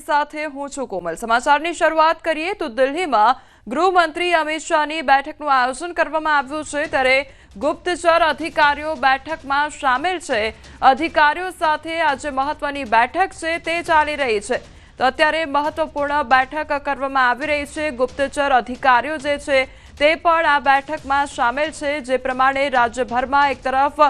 સાથે હું છું કોમલ। સમાચારની શરૂઆત કરીએ તો દિલ્હીમાં ગૃહમંત્રી અમિત શાહની બેઠકનું આયોજન કરવામાં આવ્યું છે, ત્યારે ગુપ્તચર અધિકારીઓ બેઠકમાં સામેલ છે। અધિકારીઓ સાથે આજે મહત્વની બેઠક છે તે ચાલી રહી છે, તો અત્યારે મહત્વપૂર્ણ બેઠક કરવામાં આવી રહી છે। ગુપ્તચર અધિકારીઓ જે છે તે પણ આ બેઠકમાં સામેલ છે, જે પ્રમાણે રાજ્યભરમાં એક તરફ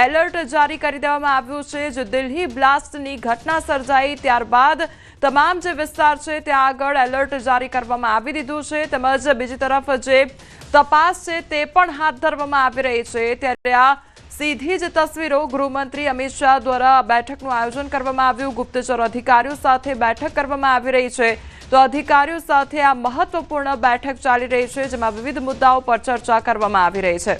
એલર્ટ જારી કરી દેવામાં આવ્યું છે। જે દિલ્હી બ્લાસ્ટની ઘટના સર્જાઈ ત્યારબાદ તમામ જે વિસ્તાર છે ત્યાં આગળ એલર્ટ જારી કરવામાં આવી દીધું છે, તેમજ બીજી તરફ જે તપાસ છે તે પણ હાથ ધરવામાં આવી રહી છે। ત્યારે આ સીધી જ તસવીરો ગૃહમંત્રી અમિત શાહ દ્વારા બેઠકનું આયોજન કરવામાં આવ્યું। ગુપ્તચર અધિકારીઓ સાથે બેઠક કરવામાં આવી રહી છે, તો અધિકારીઓ સાથે આ મહત્વપૂર્ણ બેઠક ચાલી રહી છે, જેમાં વિવિધ મુદ્દાઓ પર ચર્ચા કરવામાં આવી રહી છે।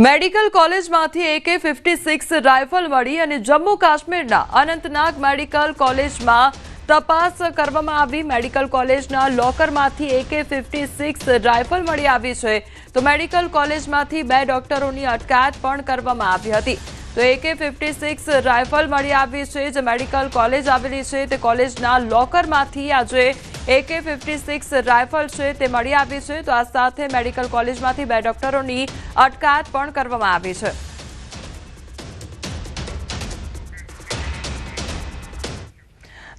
મેડિકલ કોલેજમાંથી AK-56 રાઇફલ મળી અને જમ્મુ કાશ્મીરના અનંતનાગ મેડિકલ કોલેજમાં તપાસ કરવામાં આવી। મેડિકલ કોલેજના લોકરમાંથી AK-56 રાઇફલ મળી આવી છે, તો મેડિકલ કોલેજમાંથી 2 ડોક્ટરોની અટકાયત પણ કરવામાં આવી હતી। તો AK-56 રાઇફલ મળી આવી છે, જે મેડિકલ કોલેજ આવેલી છે તે કોલેજના લોકરમાંથી આજે AK-56 રાઇફલ છે તે મળી આવી છે, તો આ સાથે મેડિકલ કોલેજમાંથી 2 ડોક્ટરોની અટકાયત પણ કરવામાં આવી છે।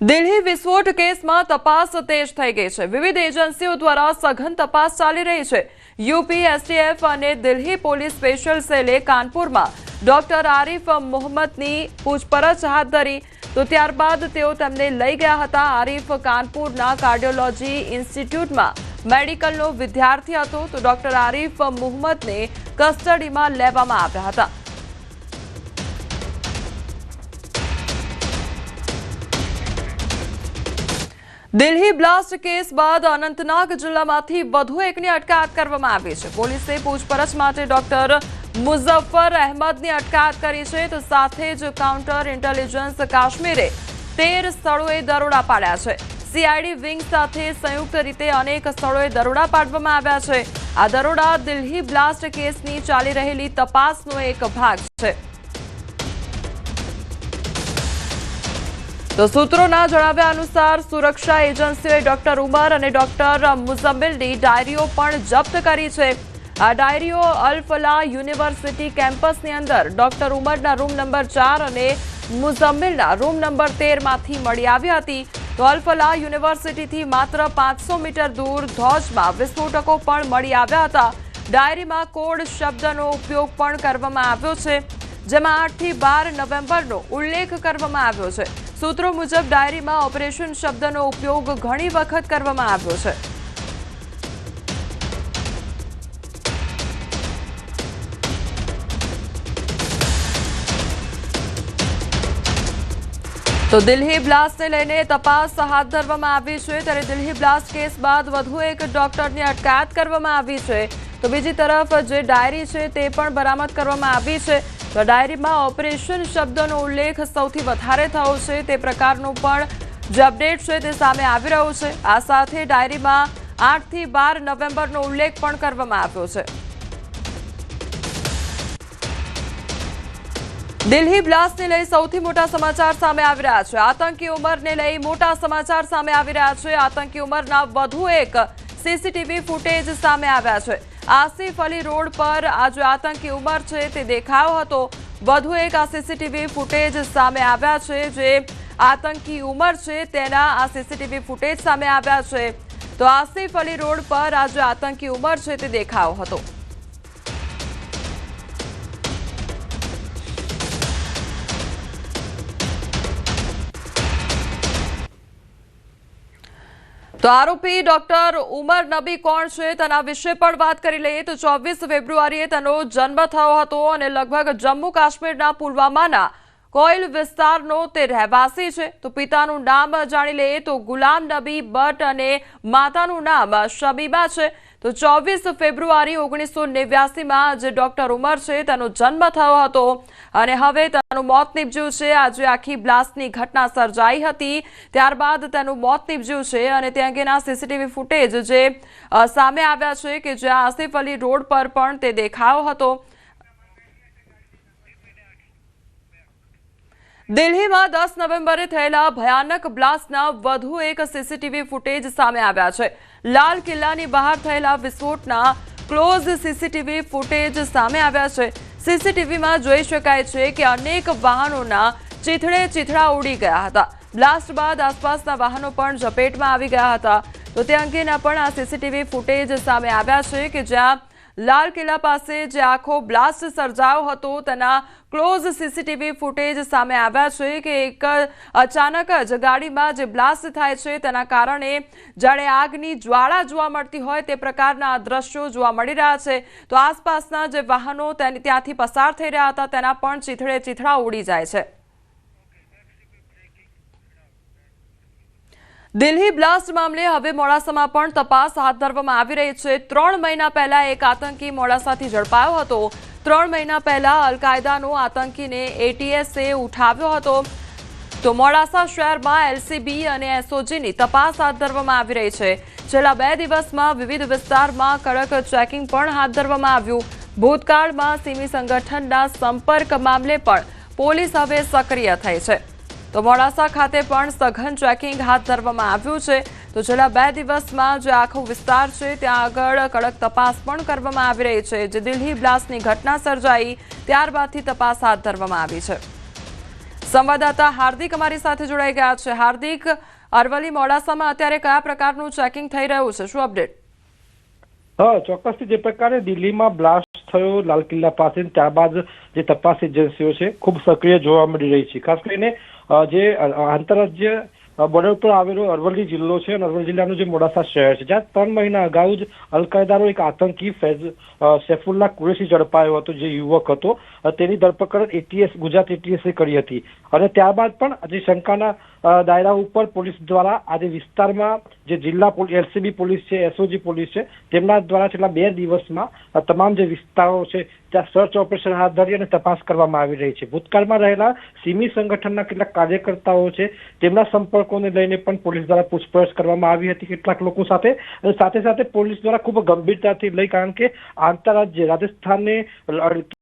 દિલ્હી વિસ્ફોટ કેસમાં તપાસ તેજ થઈ ગઈ છે। વિવિધ એજન્સીઓ દ્વારા સઘન તપાસ ચાલી રહી છે। યુપી STF અને દિલ્હી પોલીસ સ્પેશિયલ સેલે કાનપુરમાં ડોક્ટર આરિફ મોહમ્મદની પૂછપરછ હાથ ધરી, તો ત્યારબાદ તેઓ તેમને લઈ ગયા હતા। આરિફ કાનપુરના કાર્ડિયોલોજી ઇન્સ્ટિટ્યૂટમાં મેડિકલનો વિદ્યાર્થી હતો, તો ડોક્ટર આરિફ મોહમ્મદને કસ્ટડીમાં લેવામાં આવ્યા હતા। દિલ્હી બ્લાસ્ટ કેસ બાદ અનંતનાગ જિલ્લામાંથી વધુ એકની અટકાયત કરવામાં આવી છે। પોલીસે પૂછપરછ માટે ડોક્ટર મુઝફ્ફર અહેમદની અટકાયત કરી છે, તો સાથે જ કાઉન્ટર ઇન્ટેલિજન્સ કાશ્મીરે 13 સ્થળોએ દરોડા પાડ્યા છે। CID વિંગ સાથે સંયુક્ત રીતે અનેક સ્થળોએ દરોડા પાડવામાં આવ્યા છે। આ દરોડા દિલ્હી બ્લાસ્ટ કેસની ચાલી રહેલી તપાસનો એક ભાગ છે। તો સૂત્રોના જણાવ્યા અનુસાર સુરક્ષા એજન્સીઓએ ડોક્ટર ઉમર અને ડોક્ટર મુઝમ્મિલની ડાયરીઓ પણ જપ્ત કરી છે। આ ડાયરીઓ અલ-ફલાહ યુનિવર્સિટી કેમ્પસની અંદર ડોક્ટર ઉમરના રૂમ નંબર 4 અને મુઝમ્મિલના રૂમ નંબર 13 માંથી મળી આવી હતી। તો અલ-ફલાહ યુનિવર્સિટીથી માત્ર 500 મીટર દૂર ધોજમાં વિસ્ફોટકો પણ મળી આવ્યા હતા। ડાયરીમાં કોડ શબ્દનો ઉપયોગ પણ કરવામાં આવ્યો છે, જેમાં 8 થી 12 નવેમ્બરનો ઉલ્લેખ કરવામાં આવ્યો છે। સૂત્રો મુજબ ડાયરીમાં ઓપરેશન શબ્દનો ઉપયોગ ઘણી વખત કરવામાં આવ્યો છે। તો દિલ્હી બ્લાસ્ટને લઈને તપાસ હાથ ધરવામાં આવી છે, ત્યારે દિલ્હી બ્લાસ્ટ કેસ બાદ વધુ એક ડોક્ટરની અટકાયત કરવામાં આવી છે, તો બીજી તરફ જે ડાયરી છે તે પણ બરામદ કરવામાં આવી છે। તો ડાયરીમાં ઓપરેશન શબ્દનો ઉલ્લેખ સૌથી વધારે થયો છે, તે પ્રકારનું પણ જે અપડેટ છે તે સામે આવી રહ્યું છે। આ સાથે ડાયરીમાં 8 થી 12 નવેમ્બરનો ઉલ્લેખ પણ કરવામાં આવ્યો છે। દિલ્હી બ્લાસ્ટને લઈ સૌથી મોટા સમાચાર સામે આવી રહ્યા છે। આતંકી ઉમરને લઈ મોટા સમાચાર સામે આવી રહ્યા છે। આતંકી ઉમરના વધુ એક CCTV ફૂટેજ સામે આવ્યા છે। આસિફ અલી રોડ પર આ જે આતંકી ઉમર છે તે દેખાયો હતો। વધુ એક આ CCTV ફૂટેજ સામે આવ્યા છે, જે આતંકી ઉમર છે તેના આ CCTV ફૂટેજ સામે આવ્યા છે। તો આસિફ અલી રોડ પર આ જે આતંકી ઉમર છે તે દેખાયો હતો। તો આરોપી ડોક્ટર ઉમર નબી કોણ છે તેના વિશે પણ વાત કરી લઈએ। તો 24 ફેબ્રુઆરીએ તેનો જન્મ થયો હતો અને લગભગ જમ્મુ કાશ્મીરના પુલવામાના કોઇલ વિસ્તારનો તે રહેવાસી છે। તો પિતાનું નામ જાણી લઈએ તો ગુલામ નબી ભટ્ટ અને માતાનું નામ શબીબા છે। તો 24 ફેબ્રુઆરી 1989માં જે ડોક્ટર ઉમર છે તેનો જન્મ થયો હતો અને હવે તેનું મોત નીપજ્યું છે। આજે આખી બ્લાસ્ટની ઘટના સર્જાઈ હતી, ત્યારબાદ તેનું મોત નીપજ્યું છે અને તે અંગેના CCTV ફૂટેજ જે સામે આવ્યા છે કે જ્યાં આસિફ અલી રોડ પર પણ તે દેખાયો હતો। દિલ્હીમાં 10 નવેમ્બરે થયેલા ભયાનક બ્લાસ્ટના વધુ એક સીસીટીવી ફૂટેજ સામે આવ્યા છે. લાલ કિલ્લાની બહાર થયેલા વિસ્ફોટના ક્લોઝ સીસીટીવી ફૂટેજ સામે આવ્યા છે. સીસીટીવીમાં જોઈ શકાય છે કે અનેક વાહનોના ચીથડા ઉડી ગયા હતા. બ્લાસ્ટ બાદ આસપાસના વાહનો પણ ઝપેટમાં આવી ગયા હતા. તો તે અંગેના પણ આ સીસીટીવી ફૂટેજ સામે આવ્યા છે કે જ્યાં લાલ કિલ્લા પાસે જે આખો બ્લાસ્ટ સર્જાયો હતો તેના ક્લોઝ સીસીટીવી ફૂટેજ સામે આવ્યા છે કે એક અચાનક જ ગાડીમાં જે બ્લાસ્ટ થાય છે તેના કારણે જાણે આગની જ્વાળા જોવા મળતી હોય તે પ્રકારના દ્રશ્યો જોવા મળી રહ્યા છે. તો આસપાસના જે વાહનો ત્યાંથી પસાર થઈ રહ્યા હતા તેના પણ ચીથડા ઉડી જાય છે. દિલ્હી બ્લાસ્ટ મામલે હવે મોડાસામાં પણ તપાસ હાથ ધરવામાં આવી રહી છે. 3 મહિના પહેલા એક આતંકી મોડાસાથી ઝડપાયો હતો. 3 મહિના પહેલા અલ-કાયદાનો આતંકીને એટીએસે ઉઠાવ્યો હતો. તો મોડાસા શહેરમાં એલસીબી અને એસઓજીની તપાસ હાથ ધરવામાં આવી રહી છે. છેલ્લા 2 દિવસમાં વિવિધ વિસ્તારમાં કડક ચેકિંગ પણ હાથ ધરવામાં આવ્યું. ભૂતકાળમાં સિમી સંગઠનના સંપર્ક મામલે પણ પોલીસ હવે સક્રિય થઈ છે. તો મોડાસા ખાતે પણ સઘન ચેકિંગ હાથ ધરવામાં આવ્યું છે. તો છેલ્લા 2 દિવસમાં જે આખો વિસ્તાર છે ત્યાં આગળ કડક તપાસ પણ કરવામાં આવી રહી છે. જે દિલ્હી બ્લાસ્ટની ઘટના સર્જાઈ ત્યારબાદથી તપાસ હાથ ધરવામાં આવી છે. સંવાદદાતા હાર્દિક અમારી સાથે જોડાઈ ગયા છે. હાર્દિક, અરવલ્લી મોડાસામાં અત્યારે કયા પ્રકારનું ચેકિંગ થઈ રહ્યું છે, શું અપડેટ? ચોક્કસથી જે પ્રકારે દિલ્હીમાં બ્લાસ્ટ થયો લાલ કિલ્લા પાસે, ત્યારબાદ જે તપાસ એજન્સીઓ છે ખૂબ સક્રિય જોવા મળી રહી છે. ખાસ કરીને જે આંતરરાજ્ય બોર્ડર પર આવેલો અરવલ્લી જિલ્લો છે અને અરવલ્લી જિલ્લાનું જે મોડાસા શહેર છે, જ્યાં 3 મહિના અગાઉ જ અલ-કાયદાનો એક આતંકી સૈફુલ્લા કુરેશી ઝડપાયો હતો. જે યુવક હતો તેની ધરપકડ ગુજરાત એટીએસે કરી હતી અને ત્યારબાદ પણ જે શંકાના દાયરા ઉપર પોલીસ દ્વારા આજે વિસ્તારમાં જે જિલ્લા એલસીબી પોલીસ છે, એસઓજી પોલીસ છે, તેમના દ્વારા છેલ્લા 2 દિવસમાં તમામ જે વિસ્તારો છે ત્યાં સર્ચ ઓપરેશન હાથ ધરી અને તપાસ કરવામાં આવી રહી છે. ભૂતકાળમાં રહેલા સિમી સંગઠનના કેટલાક કાર્યકર્તાઓ છે તેમના સંપર્કોને લઈને પણ પોલીસ દ્વારા પૂછપરછ કરવામાં આવી હતી કેટલાક લોકો સાથે. અને સાથે પોલીસ દ્વારા ખૂબ ગંભીરતાથી લઈ, કારણ કે આંતરરાજ્ય રાજસ્થાનને